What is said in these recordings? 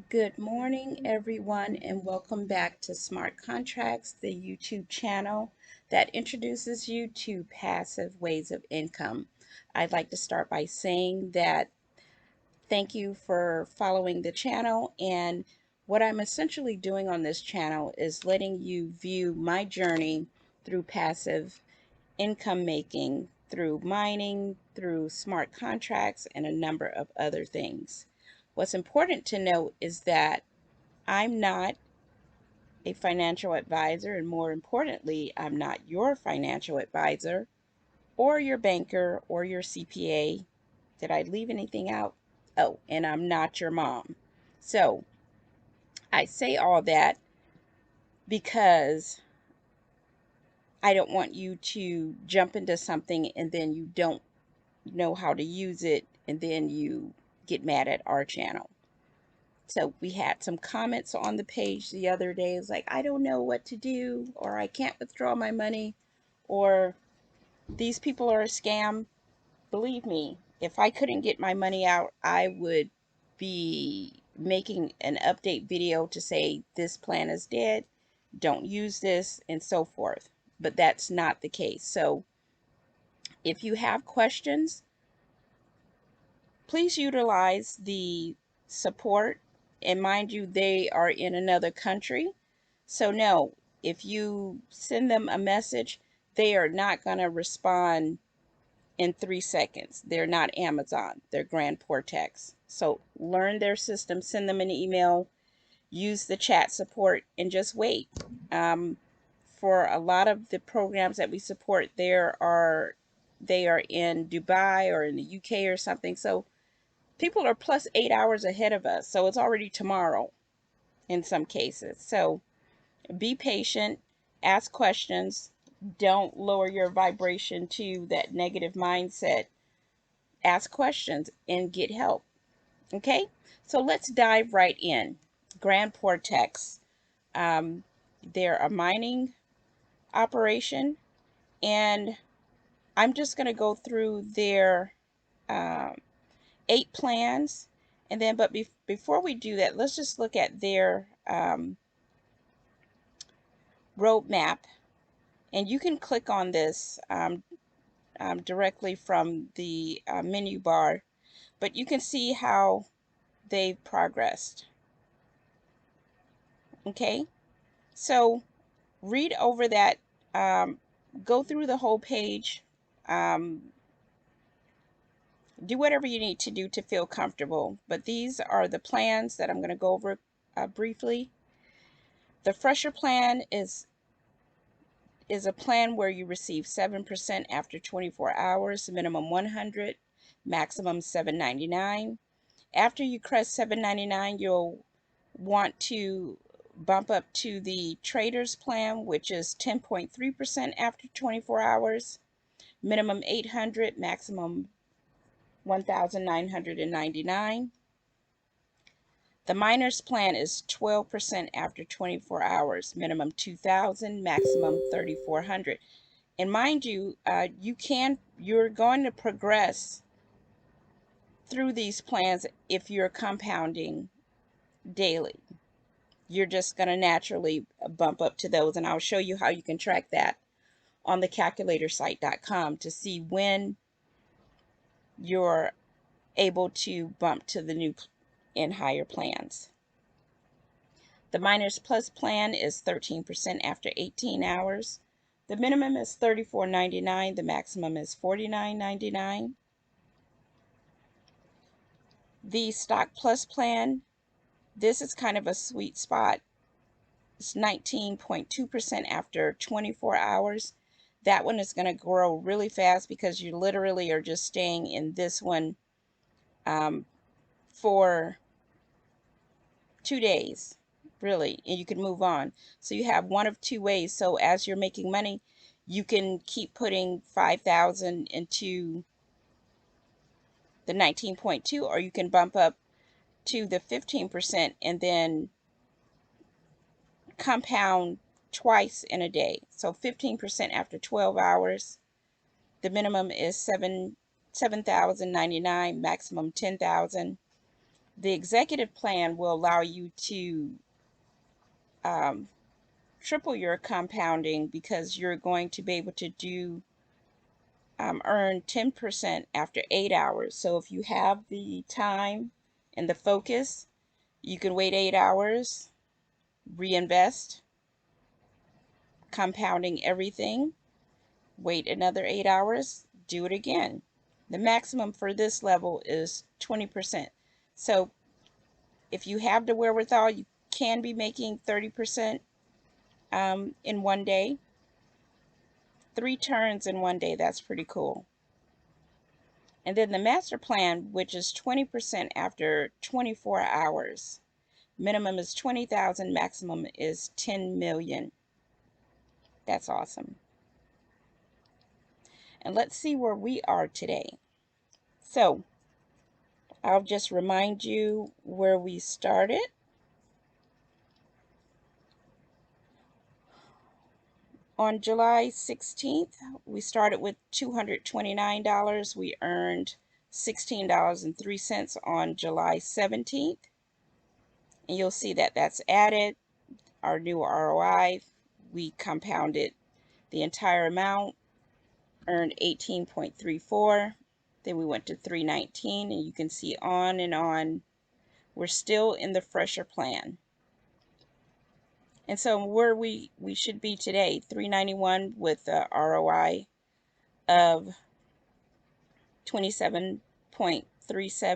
Good morning, everyone, and welcome back to Smart Contracts, the YouTube channel that introduces you to passive ways of income. I'd like to start by saying that thank you for following the channel, and what I'm essentially doing on this channel is letting you view my journey through passive income making, through mining, through smart contracts, and a number of other things. What's important to note is that I'm not a financial advisor, and more importantly, I'm not your financial advisor or your banker or your CPA. Did I leave anything out? Oh, and I'm not your mom. So I say all that because I don't want you to jump into something and then you don't know how to use it and then you get mad at our channel. So we had some comments on the page the other day. It's like, I don't know what to do, or I can't withdraw my money, or these people are a scam. Believe me, if I couldn't get my money out, I would be making an update video to say this plan is dead, don't use this, and so forth. But that's not the case. So if you have questions, please utilize the support. And mind you, they are in another country. So no, if you send them a message, they are not going to respond in 3 seconds. They're not Amazon, they're grandportex. So learn their system, send them an email, use the chat support, and just wait. For a lot of the programs that we support, they are in Dubai or in the UK or something. So people are plus 8 hours ahead of us. So it's already tomorrow in some cases. So be patient, ask questions, don't lower your vibration to that negative mindset. Ask questions and get help. Okay, so let's dive right in. Grand Portex, um, they're a mining operation, and I'm just going to go through their um, 8 plans, and then before we do that, let's just look at their roadmap. And you can click on this directly from the menu bar, but you can see how they've progressed. Okay, so read over that, go through the whole page, um, do whatever you need to do to feel comfortable. But these are the plans that I'm going to go over briefly. The fresher plan is a plan where you receive 7% after 24 hours, minimum 100, maximum $7.99. After you crest $7.99, you'll want to bump up to the traders plan, which is 10.3% after 24 hours, minimum 800, maximum 1,999. The miners plan is 12% after 24 hours, minimum 2,000, maximum 3,400. And mind you, you're going to progress through these plans if you're compounding daily. You're just going to naturally bump up to those. And I'll show you how you can track that on the calculatorsite.com to see when you're able to bump to the new and higher plans. The Miners Plus plan is 13% after 18 hours. The minimum is $34.99. The maximum is $49.99. The Stock Plus plan, this is kind of a sweet spot. It's 19.2% after 24 hours. That one is going to grow really fast because you literally are just staying in this one for 2 days, really, and you can move on. So you have one of two ways. So as you're making money, you can keep putting 5,000 into the 19.2, or you can bump up to the 15% and then compound twice in a day. So 15% after 12 hours. The minimum is 7,099, maximum 10,000. The executive plan will allow you to triple your compounding, because you're going to be able to do earn 10% after 8 hours. So if you have the time and the focus, you can wait 8 hours, reinvest, compounding everything, wait another 8 hours, do it again. The maximum for this level is 20%. So if you have the wherewithal, you can be making 30% in one day. 3 turns in one day, that's pretty cool. And then the master plan, which is 20% after 24 hours. Minimum is 20,000, maximum is 10 million. That's awesome. And let's see where we are today. So I'll just remind you where we started. On July 16th, we started with $229. We earned $16.03 on July 17th. And you'll see that that's added our new ROI. We compounded the entire amount, earned 18.34. Then we went to 319, and you can see on and on. We're still in the fresher plan. And so where we should be today, 391 with a ROI of 27.37.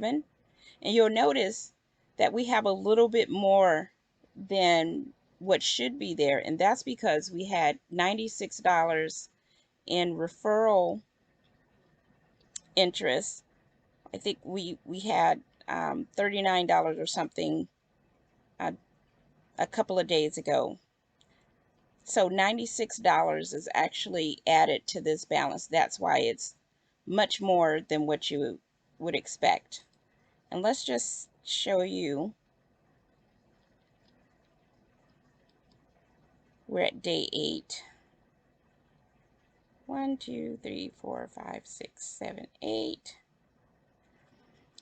And you'll notice that we have a little bit more than what should be there, and that's because we had $96 in referral interest. I think we had $39 or something a couple of days ago. So $96 is actually added to this balance. That's why it's much more than what you would expect. And let's just show you. We're at day 8. 1, 2, 3, 4, 5, 6, 7, 8.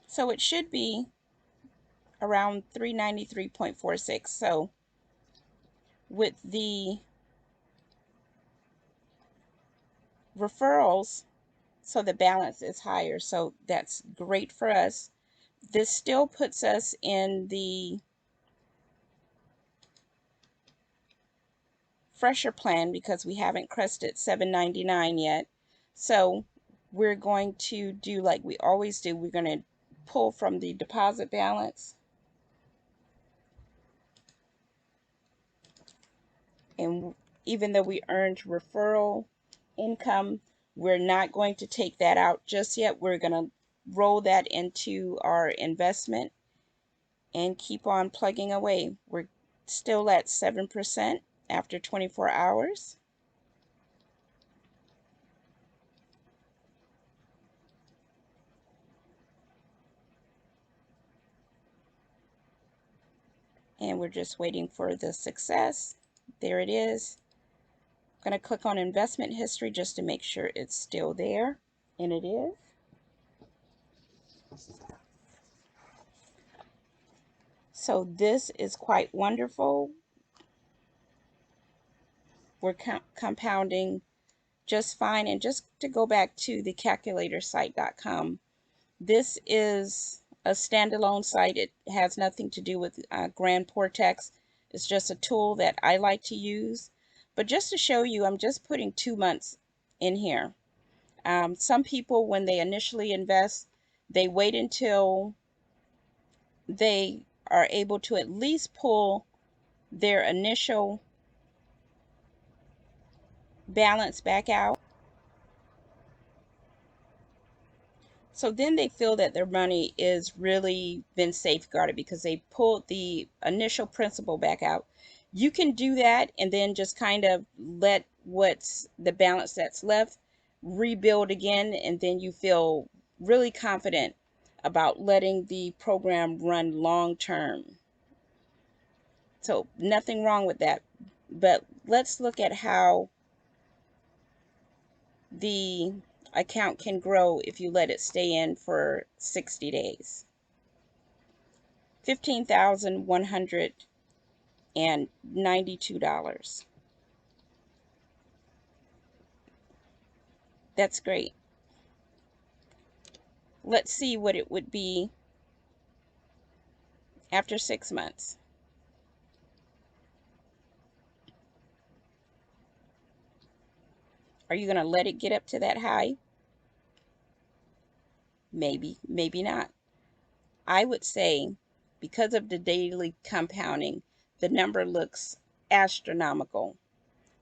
So it should be around 393.46. So with the referrals, so the balance is higher. So that's great for us. This still puts us in the fresher plan because we haven't crested $7.99 yet. So we're going to do like we always do. We're going to pull from the deposit balance. And even though we earned referral income, we're not going to take that out just yet. We're going to roll that into our investment and keep on plugging away. We're still at 7% after 24 hours. And we're just waiting for the success. There it is. I'm going to click on investment history just to make sure it's still there. And it is. So this is quite wonderful. We're compounding just fine. And just to go back to the calculatorsite.com, this is a standalone site. It has nothing to do with grandportex. It's just a tool that I like to use. But just to show you, I'm just putting 2 months in here. Some people, when they initially invest, they wait until they are able to at least pull their initial balance back out. So then they feel that their money is really been safeguarded because they pulled the initial principal back out. You can do that and then just kind of let what's the balance that's left rebuild again, and then you feel really confident about letting the program run long term. So nothing wrong with that. But let's look at how the account can grow if you let it stay in for 60 days. $15,192. That's great. Let's see what it would be after 6 months. Are you going to let it get up to that high? Maybe, maybe not. I would say because of the daily compounding, the number looks astronomical.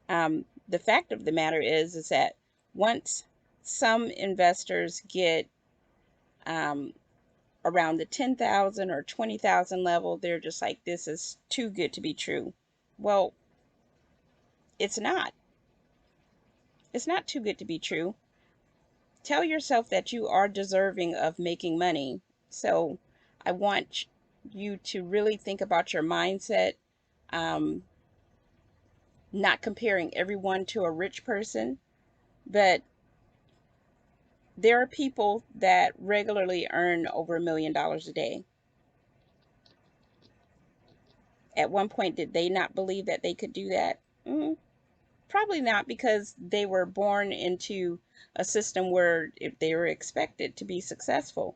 The fact of the matter is that once some investors get around the 10,000 or 20,000 level, they're just like, this is too good to be true. Well, it's not. It's not too good to be true. Tell yourself that you are deserving of making money. So I want you to really think about your mindset, um, not comparing everyone to a rich person, but there are people that regularly earn over $1 million a day. At one point, did they not believe that they could do that? Probably not, because they were born into a system where if they were expected to be successful.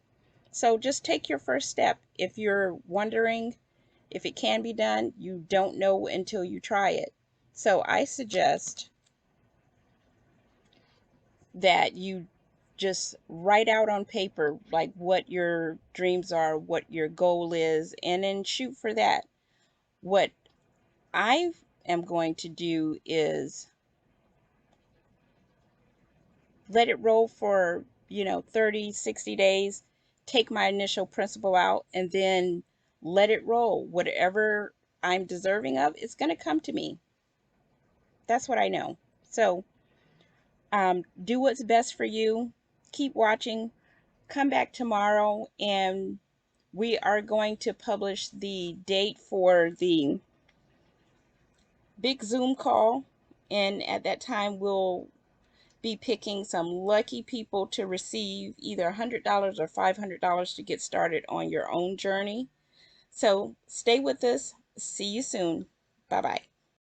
So just take your first step. If you're wondering if it can be done, you don't know until you try it. So I suggest that you just write out on paper like what your dreams are, what your goal is, and then shoot for that. What I am going to do is let it roll for 30, 60 days, take my initial principal out, and then let it roll. Whatever I'm deserving of, it's going to come to me. That's what I know. So do what's best for you. Keep watching. Come back tomorrow, and we are going to publish the date for the big Zoom call. And at that time, we'll be picking some lucky people to receive either $100 or $500 to get started on your own journey. So stay with us. See you soon. Bye-bye.